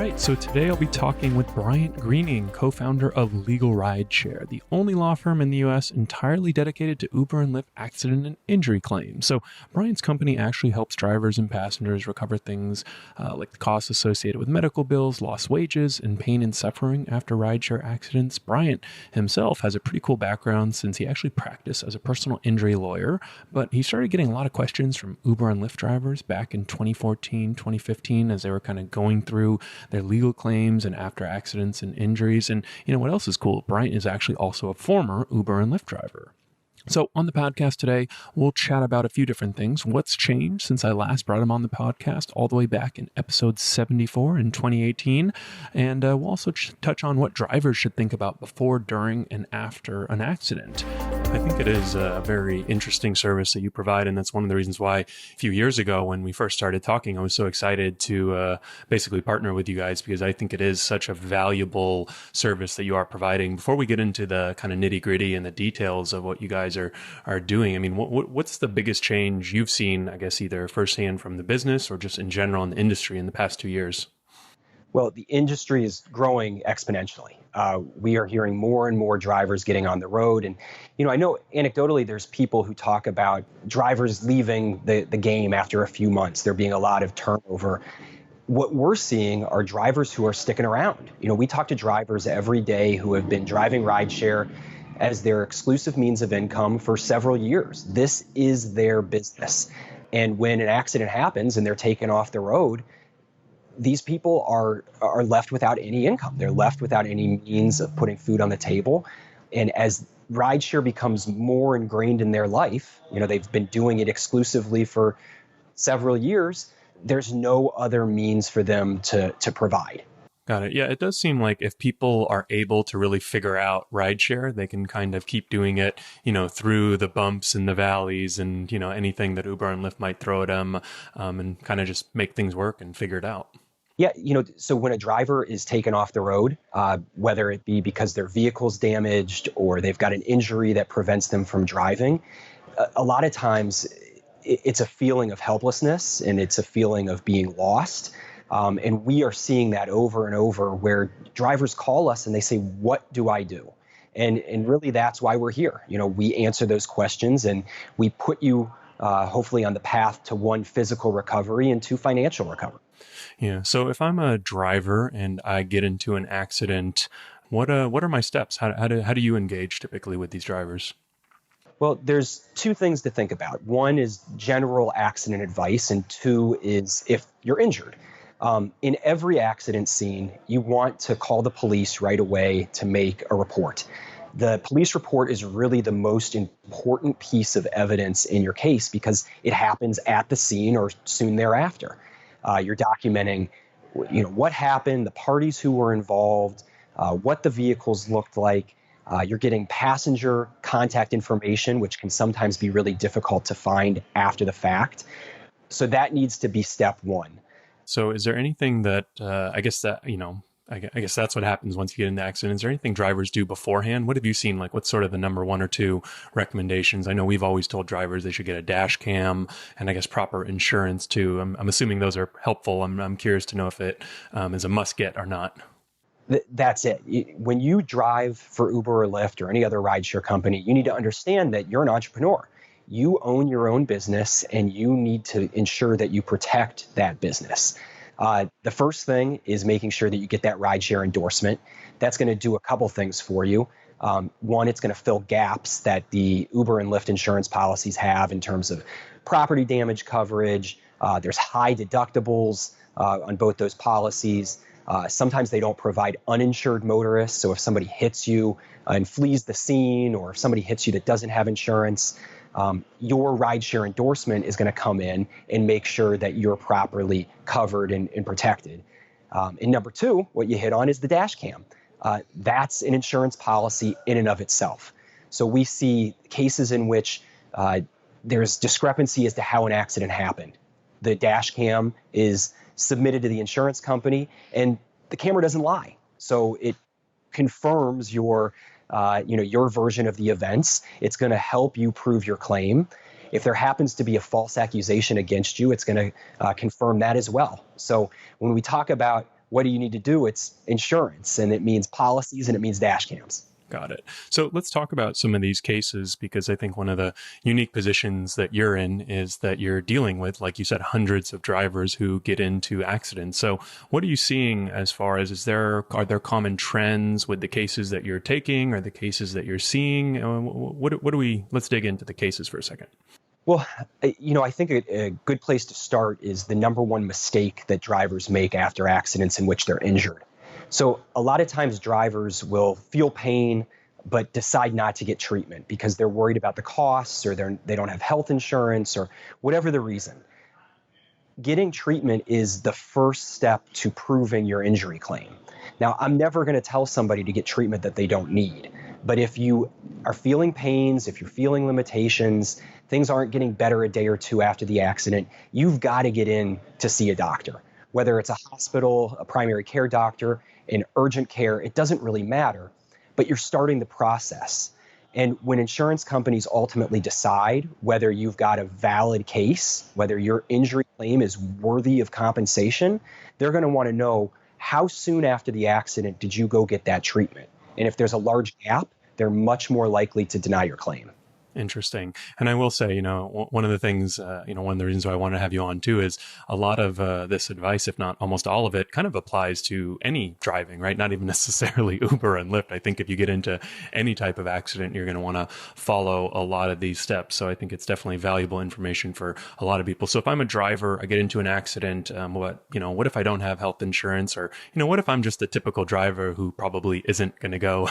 right, so today I'll be talking with Bryant Greening, co-founder of LegalRideshare, the only law firm in the U.S. entirely dedicated to Uber and Lyft accident and injury claims. So Bryant's company actually helps drivers and passengers recover things like the costs associated with medical bills, lost wages, and pain and suffering after rideshare accidents. Bryant himself has a pretty cool background since he actually practiced as a personal injury lawyer, but he started getting a lot of questions from Uber and Lyft drivers back in 2014, 2015 as they were kind of going through their legal claims and after accidents and injuries. And you know what else is cool? Bryant is actually also a former Uber and Lyft driver. So on the podcast today, we'll chat about a few different things. What's changed since I last brought him on the podcast all the way back in episode 74 in 2018. And we'll also touch on what drivers should think about before, during, and after an accident. I think it is a very interesting service that you provide. And that's one of the reasons why a few years ago when we first started talking, I was so excited to basically partner with you guys, because I think it is such a valuable service that you are providing. Before we get into the kind of nitty gritty and the details of what you guys are doing, I mean, what's the biggest change you've seen, I guess, either firsthand from the business or just in general in the industry in the past 2 years? Well, the industry is growing exponentially. We are hearing more and more drivers getting on the road. And, you know, I know anecdotally there's people who talk about drivers leaving the game after a few months. There being a lot of turnover. What we're seeing are drivers who are sticking around. You know, we talk to drivers every day who have been driving rideshare as their exclusive means of income for several years. This is their business. And when an accident happens and they're taken off the road, these people are left without any income. They're left without any means of putting food on the table. And as rideshare becomes more ingrained in their life, you know, they've been doing it exclusively for several years, there's no other means for them to provide. Got it. Yeah, it does seem like if people are able to really figure out rideshare, they can kind of keep doing it, you know, through the bumps and the valleys and, you know, anything that Uber and Lyft might throw at them, and kind of just make things work and figure it out. Yeah, you know, so when a driver is taken off the road, whether it be because their vehicle's damaged or they've got an injury that prevents them from driving, a lot of times it's a feeling of helplessness and it's a feeling of being lost. And we are seeing that over and over where drivers call us and they say, what do I do? And really that's why we're here. You know, we answer those questions and we put you hopefully on the path to one, physical recovery, and two, financial recovery. Yeah. So if I'm a driver and I get into an accident, what are my steps? How do you engage typically with these drivers? Well, there's two things to think about. One is general accident advice, and two is if you're injured. In every accident scene, you want to call the police right away to make a report. The police report is really the most important piece of evidence in your case because it happens at the scene or soon thereafter. You're documenting, you know, what happened, the parties who were involved, what the vehicles looked like. You're getting passenger contact information, which can sometimes be really difficult to find after the fact. So that needs to be step one. So is there anything that, I guess that's what happens once you get into accidents. Is there anything drivers do beforehand? What have you seen? Like, what's sort of the number one or two recommendations? I know we've always told drivers they should get a dash cam and I guess proper insurance too. I'm assuming those are helpful. I'm curious to know if it is a must get or not. That's it. When you drive for Uber or Lyft or any other rideshare company, you need to understand that you're an entrepreneur. You own your own business and you need to ensure that you protect that business. The first thing is making sure that you get that rideshare endorsement. That's going to do a couple things for you. One, it's going to fill gaps that the Uber and Lyft insurance policies have in terms of property damage coverage. There's high deductibles on both those policies. Sometimes they don't provide uninsured motorists. So if somebody hits you and flees the scene, or if somebody hits you that doesn't have insurance, your rideshare endorsement is going to come in and make sure that you're properly covered and protected. And number two, what you hit on is the dash cam. That's an insurance policy in and of itself. So we see cases in which there's discrepancy as to how an accident happened. The dash cam is submitted to the insurance company and the camera doesn't lie. So it confirms your version of the events. It's going to help you prove your claim. If there happens to be a false accusation against you, it's going to confirm that as well. So when we talk about what do you need to do? It's insurance, and it means policies, and it means dash cams. Got it. So let's talk about some of these cases, because I think one of the unique positions that you're in is that you're dealing with, like you said, hundreds of drivers who get into accidents. So what are you seeing as far as, are there common trends with the cases that you're taking or the cases that you're seeing? Let's dig into the cases for a second. Well, I think a good place to start is the number one mistake that drivers make after accidents in which they're injured. So a lot of times drivers will feel pain, but decide not to get treatment because they're worried about the costs, or they don't have health insurance, or whatever the reason. Getting treatment is the first step to proving your injury claim. Now, I'm never going to tell somebody to get treatment that they don't need. But if you are feeling pains, if you're feeling limitations, things aren't getting better a day or two after the accident, you've got to get in to see a doctor. Whether it's a hospital, a primary care doctor, in urgent care, it doesn't really matter, but you're starting the process. And when insurance companies ultimately decide whether you've got a valid case, whether your injury claim is worthy of compensation, they're going to want to know, how soon after the accident did you go get that treatment? And if there's a large gap, they're much more likely to deny your claim. Interesting. And I will say, one of the things, one of the reasons why I want to have you on too is a lot of this advice, if not almost all of it, kind of applies to any driving, right? Not even necessarily Uber and Lyft. I think if you get into any type of accident, you're going to want to follow a lot of these steps. So I think it's definitely valuable information for a lot of people. So if I'm a driver, I get into an accident, what if I don't have health insurance, or, what if I'm just a typical driver who probably isn't going to go,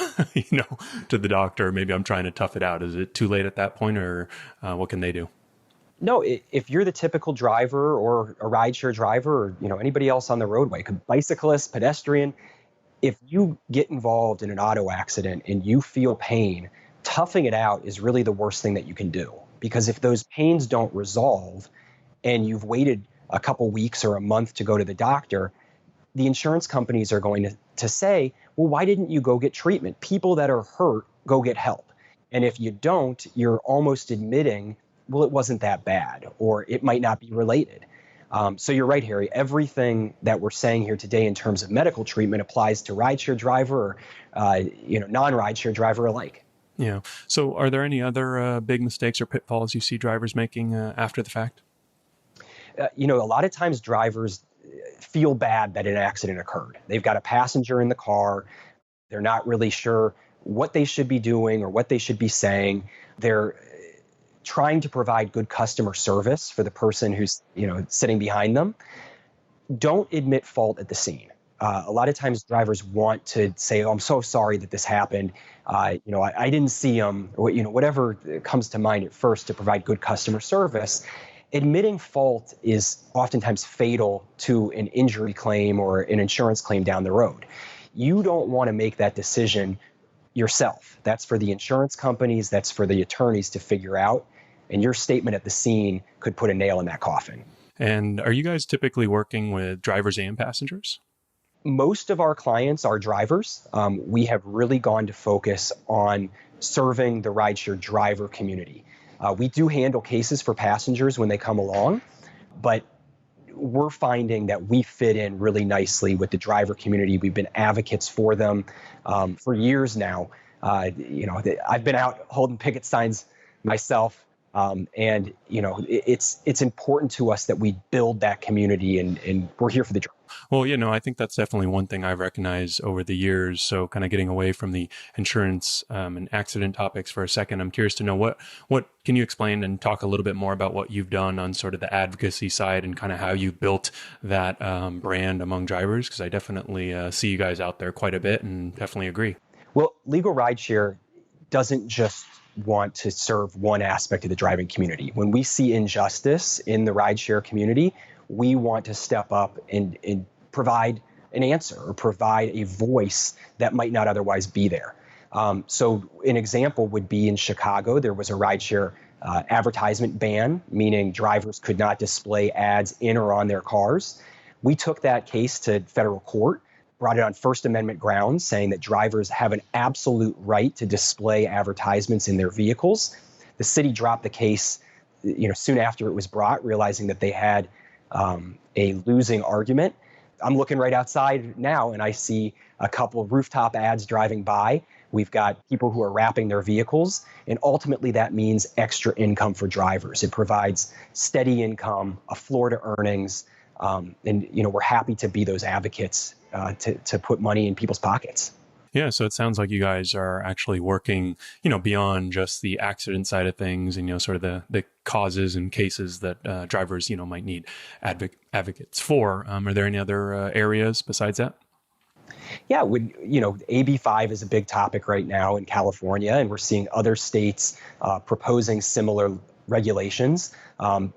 to the doctor? Maybe I'm trying to tough it out. Is it too late at that point, or what can they do? No, if you're the typical driver or a rideshare driver, or anybody else on the roadway, bicyclist, pedestrian, if you get involved in an auto accident and you feel pain, toughing it out is really the worst thing that you can do. Because if those pains don't resolve and you've waited a couple weeks or a month to go to the doctor, the insurance companies are going to say, well, why didn't you go get treatment? People that are hurt go get help. And if you don't, you're almost admitting, well, it wasn't that bad, or it might not be related. So you're right, Harry. Everything that we're saying here today in terms of medical treatment applies to rideshare driver or non-rideshare driver alike. Yeah. So are there any other big mistakes or pitfalls you see drivers making after the fact? A lot of times drivers feel bad that an accident occurred. They've got a passenger in the car. They're not really sure what they should be doing or what they should be saying. They're trying to provide good customer service for the person who's, sitting behind them. Don't admit fault at the scene. A lot of times drivers want to say, oh, I'm so sorry that this happened. I didn't see him, or, whatever comes to mind at first to provide good customer service. Admitting fault is oftentimes fatal to an injury claim or an insurance claim down the road. You don't want to make that decision yourself. That's for the insurance companies, that's for the attorneys to figure out. And your statement at the scene could put a nail in that coffin. And are you guys typically working with drivers and passengers? Most of our clients are drivers. We have really gone to focus on serving the rideshare driver community. We do handle cases for passengers when they come along, but we're finding that we fit in really nicely with the driver community. We've been advocates for them for years now. I've been out holding picket signs myself, and it's important to us that we build that community, and we're here for the driver. Well, I think that's definitely one thing I've recognized over the years. So kind of getting away from the insurance and accident topics for a second, I'm curious to know what can you explain and talk a little bit more about what you've done on sort of the advocacy side and kind of how you built that brand among drivers? Because I definitely see you guys out there quite a bit and definitely agree. Well, LegalRideshare doesn't just want to serve one aspect of the driving community. When we see injustice in the rideshare community, we want to step up and provide an answer or provide a voice that might not otherwise be there. So an example would be in Chicago, there was a rideshare advertisement ban, meaning drivers could not display ads in or on their cars. We took that case to federal court, brought it on First Amendment grounds, saying that drivers have an absolute right to display advertisements in their vehicles. The city dropped the case, soon after it was brought, realizing that they had a losing argument. I'm looking right outside now and I see a couple of rooftop ads driving by. We've got people who are wrapping their vehicles, and ultimately that means extra income for drivers. It provides steady income, a floor to earnings, and we're happy to be those advocates to put money in people's pockets. Yeah, so it sounds like you guys are actually working, beyond just the accident side of things and, sort of the causes and cases that drivers, might need advocates for. Are there any other areas besides that? Yeah, AB5 is a big topic right now in California, and we're seeing other states proposing similar regulations.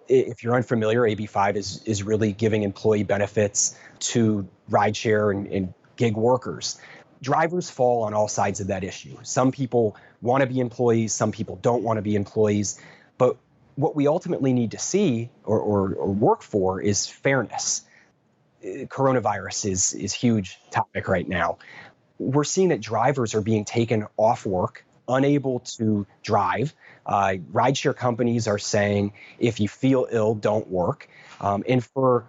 If you're unfamiliar, AB5 is really giving employee benefits to rideshare and gig workers. Drivers fall on all sides of that issue. Some people want to be employees, some people don't want to be employees. But what we ultimately need to see or work for is fairness. Coronavirus is huge topic right now. We're seeing that drivers are being taken off work, unable to drive. Rideshare companies are saying, if you feel ill, don't work. And for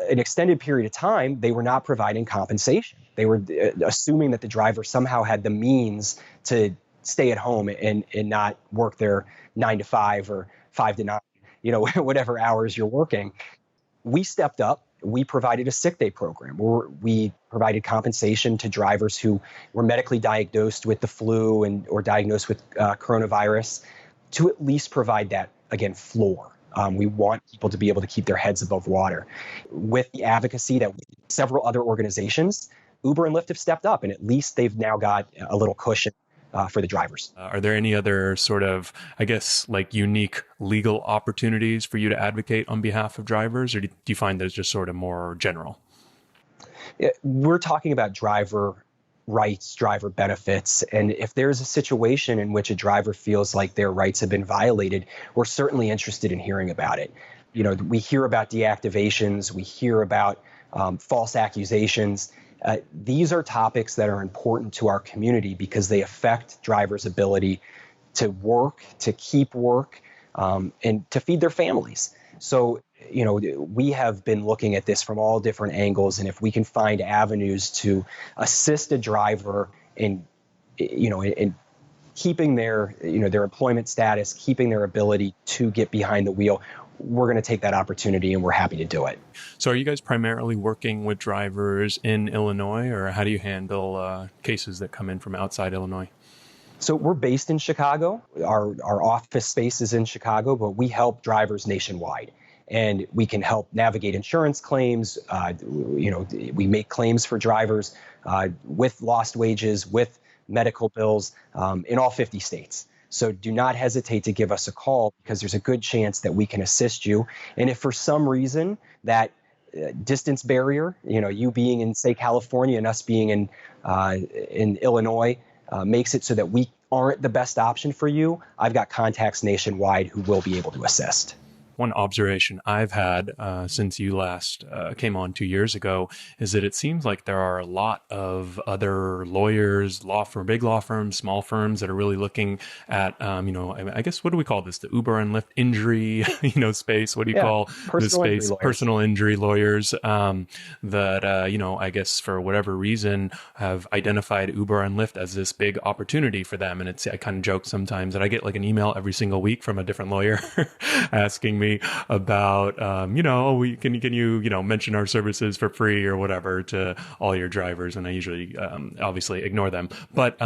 an extended period of time, they were not providing compensation. They were assuming that the driver somehow had the means to stay at home and not work their 9 to 5 or 5 to 9, whatever hours you're working. We stepped up. We provided a sick day program where we provided compensation to drivers who were medically diagnosed with the flu or diagnosed with coronavirus, to at least provide that, again, floor. We want people to be able to keep their heads above water. With the advocacy that several other organizations, Uber and Lyft have stepped up, and at least they've now got a little cushion for the drivers. Are there any other sort of, I guess, like unique legal opportunities for you to advocate on behalf of drivers, or do you find those just sort of more general? We're talking about driver rights, driver benefits. And if there's a situation in which a driver feels like their rights have been violated, we're certainly interested in hearing about it. We hear about deactivations, we hear about false accusations. These are topics that are important to our community because they affect drivers' ability to work, to keep work, and to feed their families. So, we have been looking at this from all different angles, and if we can find avenues to assist a driver in keeping their employment status, keeping their ability to get behind the wheel, we're going to take that opportunity, and we're happy to do it. So are you guys primarily working with drivers in Illinois, or how do you handle cases that come in from outside Illinois? So we're based in Chicago. Our office space is in Chicago, but we help drivers nationwide. And we can help navigate insurance claims. We make claims for drivers with lost wages, with medical bills in all 50 states. So do not hesitate to give us a call because there's a good chance that we can assist you. And if for some reason that distance barrier, you being in, say, California and us being in Illinois makes it so that we aren't the best option for you, I've got contacts nationwide who will be able to assist. One observation I've had since you last came on 2 years ago is that it seems like there are a lot of other lawyers, big law firms, small firms that are really looking at, I guess, what do we call this? The Uber and Lyft injury, space. What do you call this space? Personal injury lawyers that, I guess for whatever reason have identified Uber and Lyft as this big opportunity for them. And I kind of joke sometimes that I get like an email every single week from a different lawyer asking me about, can you mention our services for free or whatever to all your drivers. And I usually, obviously ignore them, but,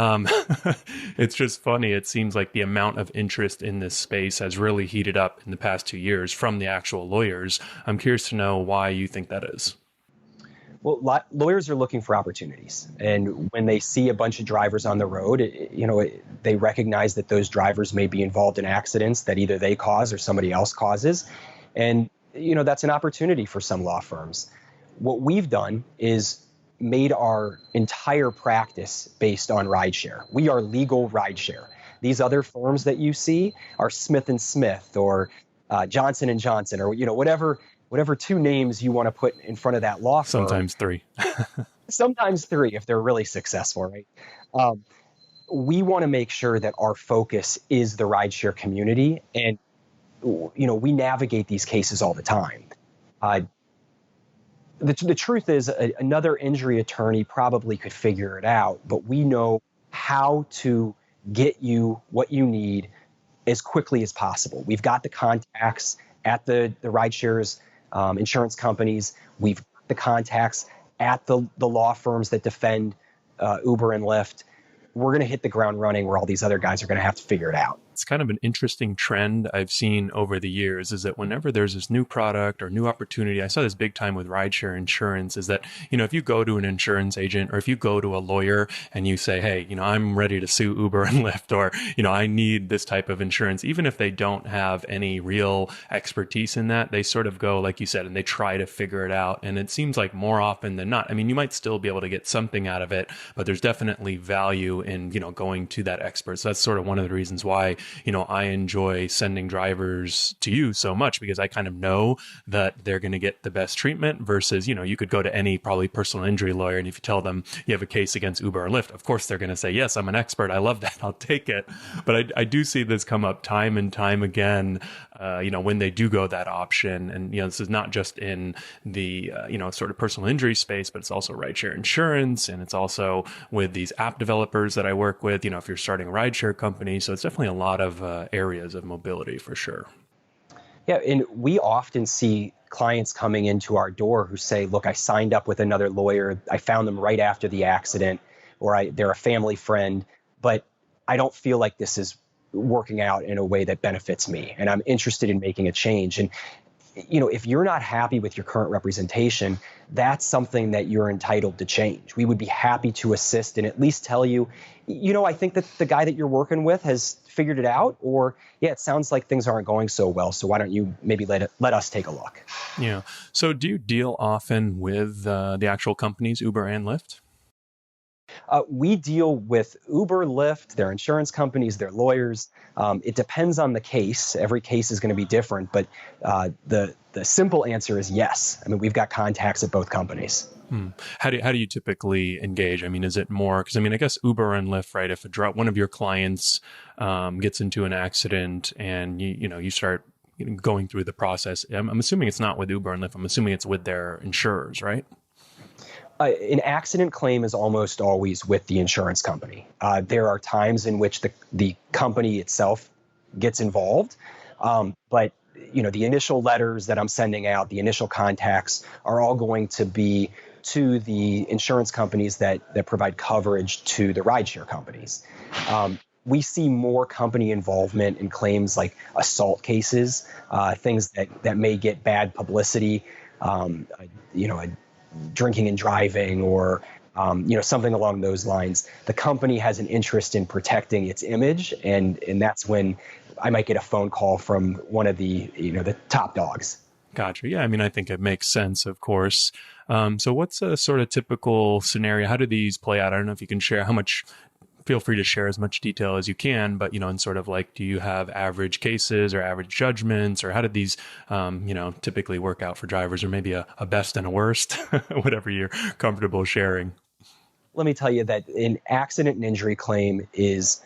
it's just funny. It seems like the amount of interest in this space has really heated up in the past 2 years from the actual lawyers. I'm curious to know why you think that is. Well, lawyers are looking for opportunities. And when they see a bunch of drivers on the road, they recognize that those drivers may be involved in accidents that either they cause or somebody else causes. And, that's an opportunity for some law firms. What we've done is made our entire practice based on rideshare. We are LegalRideshare. These other firms that you see are Smith & Smith or Johnson & Johnson or, whatever two names you want to put in front of that law firm. Sometimes three. Sometimes three if they're really successful, right? We want to make sure that our focus is the rideshare community. And, we navigate these cases all the time. The truth is, another injury attorney probably could figure it out, but we know how to get you what you need as quickly as possible. We've got the contacts at the rideshares, insurance companies. We've got the contacts at the law firms that defend Uber and Lyft. We're going to hit the ground running where all these other guys are going to have to figure it out. It's kind of an interesting trend I've seen over the years is that whenever there's this new product or new opportunity, I saw this big time with rideshare insurance, is that, if you go to an insurance agent or if you go to a lawyer and you say, hey, I'm ready to sue Uber and Lyft, or, I need this type of insurance, even if they don't have any real expertise in that, they sort of go, like you said, and they try to figure it out. And it seems like more often than not, you might still be able to get something out of it, but there's definitely value in, going to that expert. So that's sort of one of the reasons why I enjoy sending drivers to you so much, because I kind of know that they're going to get the best treatment versus, you could go to any probably personal injury lawyer. And if you tell them you have a case against Uber or Lyft, of course, they're going to say, yes, I'm an expert. I love that. I'll take it. But I do see this come up time and time again, when they do go that option. And, this is not just in the, sort of personal injury space, but it's also rideshare insurance. And it's also with these app developers that I work with, if you're starting a rideshare company. So it's definitely a lot of areas of mobility for sure. Yeah, and we often see clients coming into our door who say, look, I signed up with another lawyer. I found them right after the accident, or they're a family friend, but I don't feel like this is working out in a way that benefits me, and I'm interested in making a change. And if you're not happy with your current representation, that's something that you're entitled to change. We would be happy to assist and at least tell you, I think that the guy that you're working with has figured it out, or yeah, it sounds like things aren't going so well. So why don't you maybe let us take a look? Yeah. So do you deal often with the actual companies, Uber and Lyft? We deal with Uber, Lyft, their insurance companies, their lawyers. It depends on the case. Every case is going to be different, but the simple answer is yes. We've got contacts at both companies. How do you typically engage? Is it more, because I guess Uber and Lyft, right? If one of your clients gets into an accident and you start going through the process, I'm assuming it's not with Uber and Lyft. I'm assuming it's with their insurers, right? An accident claim is almost always with the insurance company. There are times in which the company itself gets involved, but the initial letters that I'm sending out, the initial contacts are all going to be to the insurance companies that provide coverage to the rideshare companies. We see more company involvement in claims like assault cases, things that may get bad publicity, drinking and driving, or something along those lines. The company has an interest in protecting its image, and that's when I might get a phone call from one of the top dogs. Gotcha. Yeah, I think it makes sense, of course. So what's a sort of typical scenario? How do these play out? I don't know if you can share how much. Feel free to share as much detail as you can, but, and sort of like, do you have average cases or average judgments, or how did these, typically work out for drivers, or maybe a best and a worst, whatever you're comfortable sharing? Let me tell you that an accident and injury claim is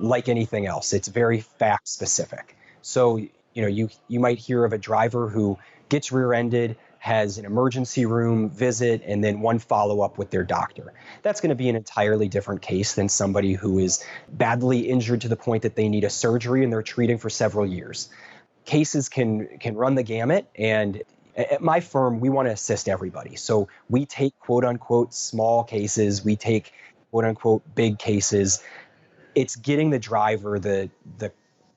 like anything else. It's very fact specific. So, you might hear of a driver who gets rear-ended, has an emergency room visit, and then one follow-up with their doctor. That's going to be an entirely different case than somebody who is badly injured to the point that they need a surgery and they're treating for several years. Cases can run the gamut, and at my firm, we want to assist everybody. So we take quote-unquote small cases, we take quote-unquote big cases. It's getting the driver the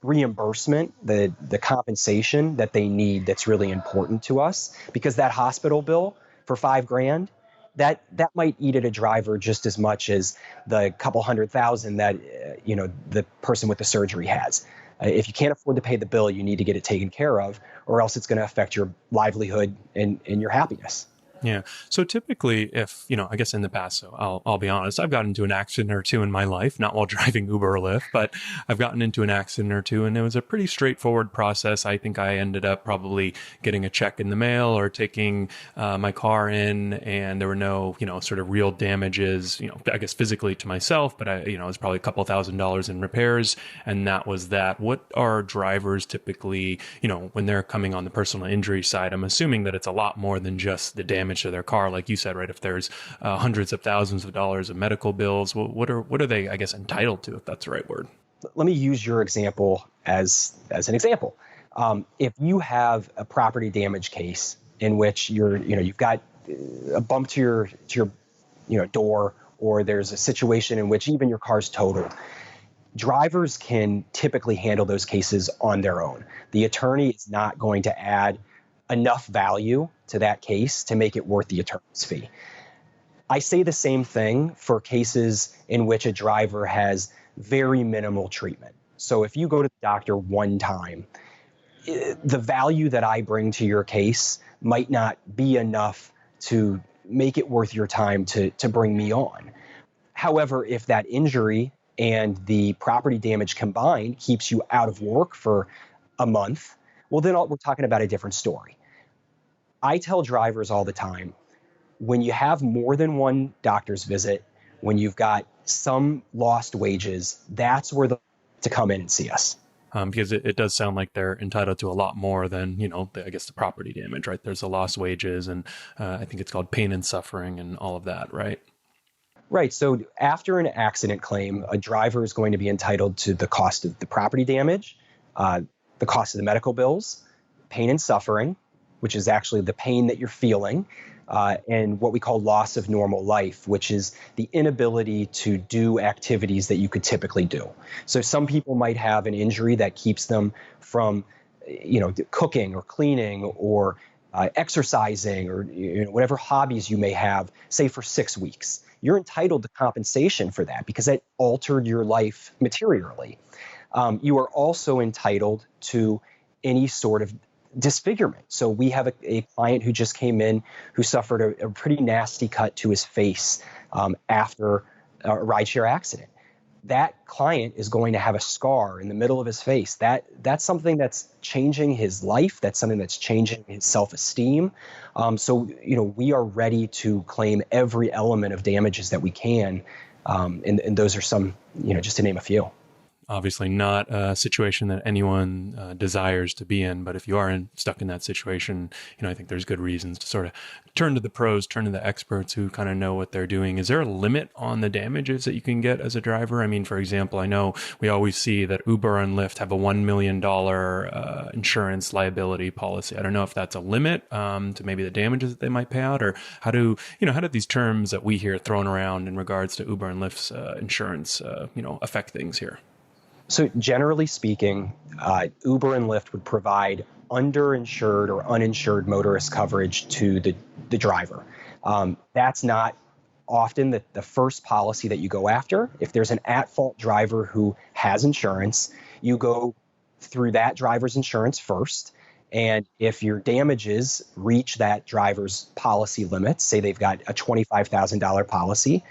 reimbursement, the compensation that they need that's really important to us, because that hospital bill for $5,000, that might eat at a driver just as much as the couple $100,000 that the person with the surgery has. If you can't afford to pay the bill, you need to get it taken care of, or else it's going to affect your livelihood and your happiness. Yeah. So typically if, I guess in the past, so I'll be honest, I've gotten into an accident or two in my life, not while driving Uber or Lyft, but I've gotten into an accident or two, and it was a pretty straightforward process. I think I ended up probably getting a check in the mail or taking my car in, and there were no, sort of real damages, I guess physically to myself, but it was probably a couple $1,000s in repairs. And that was that. What are drivers typically, when they're coming on the personal injury side? I'm assuming that it's a lot more than just the damage damage to their car, like you said, right? If there's hundreds of thousands of dollars of medical bills, what are they, I guess, entitled to, if that's the right word? Let me use your example as an example. If you have a property damage case in which you've got a bump to your door, or there's a situation in which even your car's totaled, drivers can typically handle those cases on their own. The attorney is not going to add enough value to that case to make it worth the attorney's fee. I say the same thing for cases in which a driver has very minimal treatment. So if you go to the doctor one time, the value that I bring to your case might not be enough to make it worth your time to bring me on. However, if that injury and the property damage combined keeps you out of work for a month, well, then we're talking about a different story. I tell drivers all the time, when you have more than one doctor's visit, when you've got some lost wages, that's where to come in and see us. Because it does sound like they're entitled to a lot more than, I guess the property damage, right? There's the lost wages, and I think it's called pain and suffering and all of that, right? Right. So after an accident claim, a driver is going to be entitled to the cost of the property damage, the cost of the medical bills, pain and suffering, which is actually the pain that you're feeling, and what we call loss of normal life, which is the inability to do activities that you could typically do. So some people might have an injury that keeps them from, cooking or cleaning or exercising or whatever hobbies you may have, say for 6 weeks. You're entitled to compensation for that because that altered your life materially. You are also entitled to any sort of disfigurement. So we have a client who just came in who suffered a pretty nasty cut to his face after a rideshare accident. That client is going to have a scar in the middle of his face. That's something that's changing his life. That's something that's changing his self-esteem. So we are ready to claim every element of damages that we can, and those are some, just to name a few. Obviously not a situation that anyone desires to be in, but if you are stuck in that situation, I think there's good reasons to sort of turn to the pros, turn to the experts who kind of know what they're doing. Is there a limit on the damages that you can get as a driver? I mean, for example, I know we always see that Uber and Lyft have a $1 million insurance liability policy. I don't know if that's a limit to maybe the damages that they might pay out, or how do these terms that we hear thrown around in regards to Uber and Lyft's insurance, affect things here? So generally speaking, Uber and Lyft would provide underinsured or uninsured motorist coverage to the driver. That's not often the first policy that you go after. If there's an at-fault driver who has insurance, you go through that driver's insurance first. And if your damages reach that driver's policy limits, say they've got a $25,000 policy,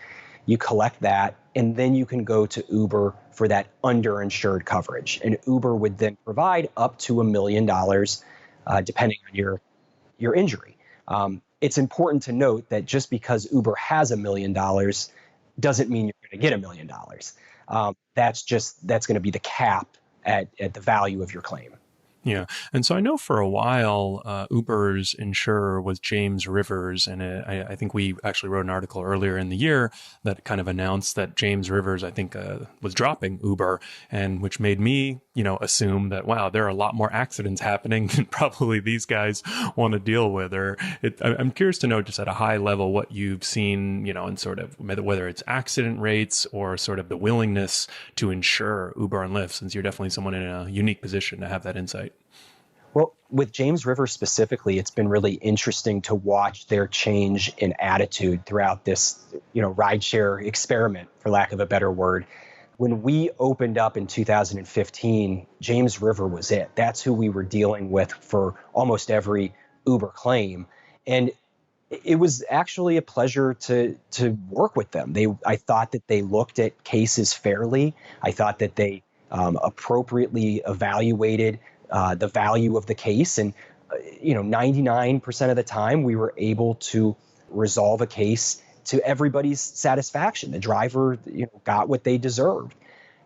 you collect that, and then you can go to Uber for that underinsured coverage. And Uber would then provide up to $1 million, depending on your injury. It's important to note that just because Uber has $1 million doesn't mean you're going to get $1 million. That's going to be the cap at the value of your claim. Yeah. And so I know for a while, Uber's insurer was James Rivers. And I think we actually wrote an article earlier in the year that kind of announced that James Rivers, I think, was dropping Uber, and which made me, assume that, wow, there are a lot more accidents happening than probably these guys want to deal with. I'm curious to know, just at a high level, what you've seen, in sort of whether it's accident rates or sort of the willingness to insure Uber and Lyft, since you're definitely someone in a unique position to have that insight. Well, with James Rivers specifically, it's been really interesting to watch their change in attitude throughout this, rideshare experiment, for lack of a better word. When we opened up in 2015, James River was it. That's who we were dealing with for almost every Uber claim. And it was actually a pleasure to work with them. I thought that they looked at cases fairly. I thought that they appropriately evaluated the value of the case. And, 99% of the time we were able to resolve a case to everybody's satisfaction. The driver, got what they deserved.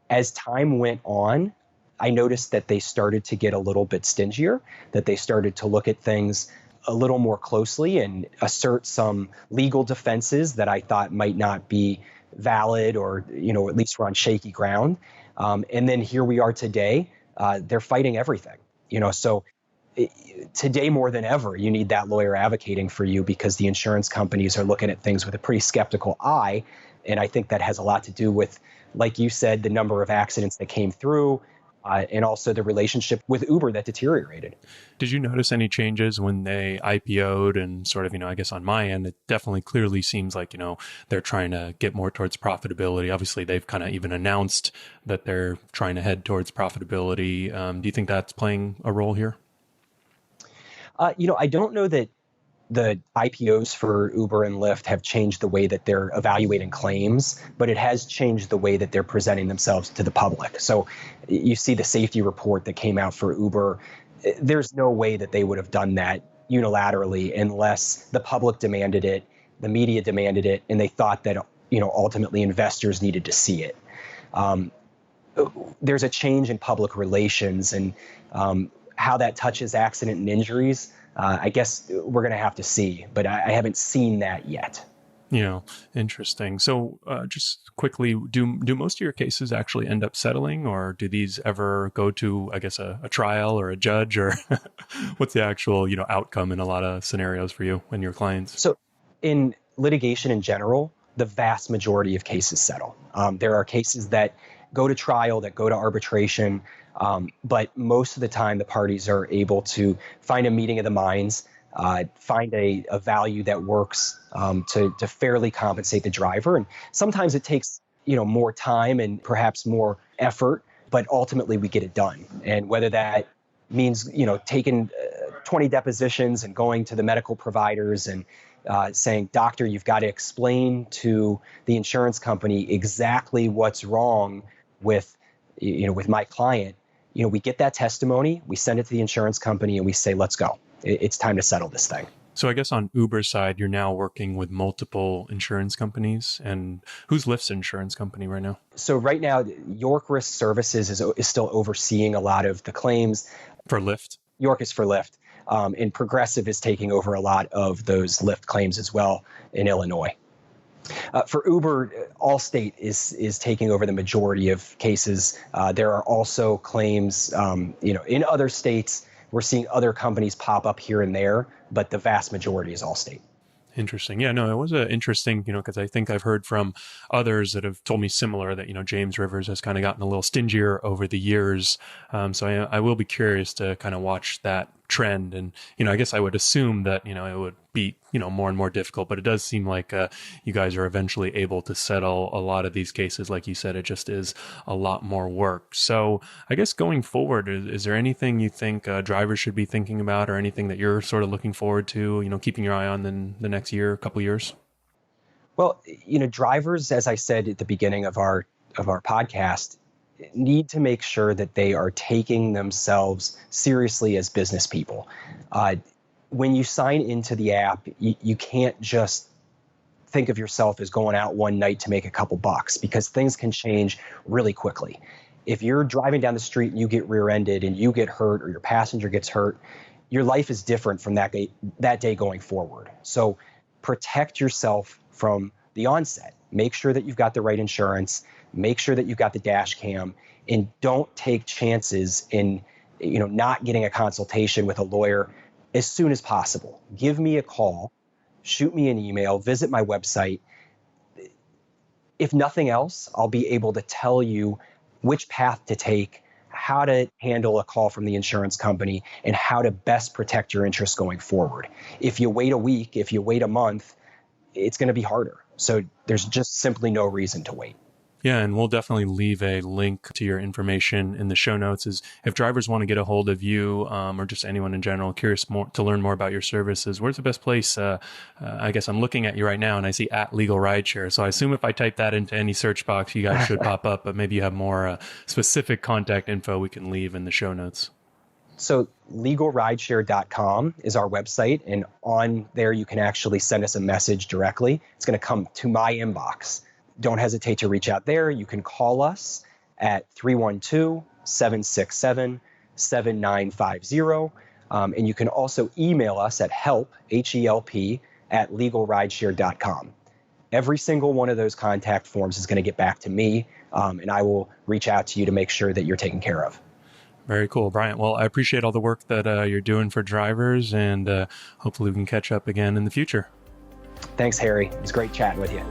As time went on, I noticed that they started to get a little bit stingier, that they started to look at things a little more closely and assert some legal defenses that I thought might not be valid, or at least we're on shaky ground. And then here we are today. They're fighting everything. So today more than ever, you need that lawyer advocating for you, because the insurance companies are looking at things with a pretty skeptical eye. And I think that has a lot to do with, like you said, the number of accidents that came through, and also the relationship with Uber that deteriorated. Did you notice any changes when they IPO'd and sort of, I guess on my end, it definitely clearly seems like, they're trying to get more towards profitability. Obviously, they've kind of even announced that they're trying to head towards profitability. Do you think that's playing a role here? I don't know that the IPOs for Uber and Lyft have changed the way that they're evaluating claims, but it has changed the way that they're presenting themselves to the public. So you see the safety report that came out for Uber. There's no way that they would have done that unilaterally unless the public demanded it, the media demanded it, and they thought that ultimately investors needed to see it. There's a change in public relations, and how that touches accident and injuries, I guess we're going to have to see, but I haven't seen that yet. Interesting. So just quickly, do most of your cases actually end up settling, or do these ever go to, I guess, a trial or a judge, or what's the actual, outcome in a lot of scenarios for you and your clients? So in litigation in general, the vast majority of cases settle. There are cases that go to trial, that go to arbitration, but most of the time the parties are able to find a meeting of the minds, find a value that works to fairly compensate the driver. And sometimes it takes more time and perhaps more effort, but ultimately we get it done. And whether that means taking 20 depositions and going to the medical providers and saying, doctor, you've got to explain to the insurance company exactly what's wrong with my client. We get that testimony, we send it to the insurance company, and we say, let's go. It's time to settle this thing. So I guess on Uber's side, you're now working with multiple insurance companies. And who's Lyft's insurance company right now? So right now, York Risk Services is still overseeing a lot of the claims. For Lyft? York is for Lyft. And Progressive is taking over a lot of those Lyft claims as well in Illinois. For Uber, Allstate is taking over the majority of cases. There are also claims, in other states. We're seeing other companies pop up here and there, but the vast majority is Allstate. Interesting. Yeah, no, it was interesting, because I think I've heard from others that have told me similar that, James Rivers has kind of gotten a little stingier over the years. So I will be curious to kind of watch that trend. And, I guess I would assume that, it would be, more and more difficult, but it does seem like you guys are eventually able to settle a lot of these cases. Like you said, it just is a lot more work. So I guess going forward, is there anything you think drivers should be thinking about, or anything that you're sort of looking forward to, keeping your eye on in the next year, couple years? Well, drivers, as I said at the beginning of our podcast, need to make sure that they are taking themselves seriously as business people. When you sign into the app, you can't just think of yourself as going out one night to make a couple bucks, because things can change really quickly. If you're driving down the street and you get rear-ended and you get hurt, or your passenger gets hurt, your life is different from that day going forward. So protect yourself from the onset. Make sure that you've got the right insurance. Make sure that you've got the dash cam, and don't take chances in not getting a consultation with a lawyer as soon as possible. Give me a call, shoot me an email, visit my website. If nothing else, I'll be able to tell you which path to take, how to handle a call from the insurance company, and how to best protect your interests going forward. If you wait a week, if you wait a month, it's going to be harder. So there's just simply no reason to wait. Yeah, and we'll definitely leave a link to your information in the show notes. Is if drivers want to get a hold of you, or just anyone in general curious to learn more about your services, where's the best place? I guess I'm looking at you right now and I see @LegalRideshare. So I assume if I type that into any search box, you guys should pop up, but maybe you have more specific contact info we can leave in the show notes. So LegalRideshare.com is our website, and on there you can actually send us a message directly. It's going to come to my inbox. Don't hesitate to reach out there. You can call us at 312-767-7950. And you can also email us at help, H-E-L-P, at LegalRideshare.com. Every single one of those contact forms is going to get back to me, and I will reach out to you to make sure that you're taken care of. Very cool, Bryant. Well, I appreciate all the work that you're doing for drivers, and hopefully we can catch up again in the future. Thanks, Harry. It was great chatting with you.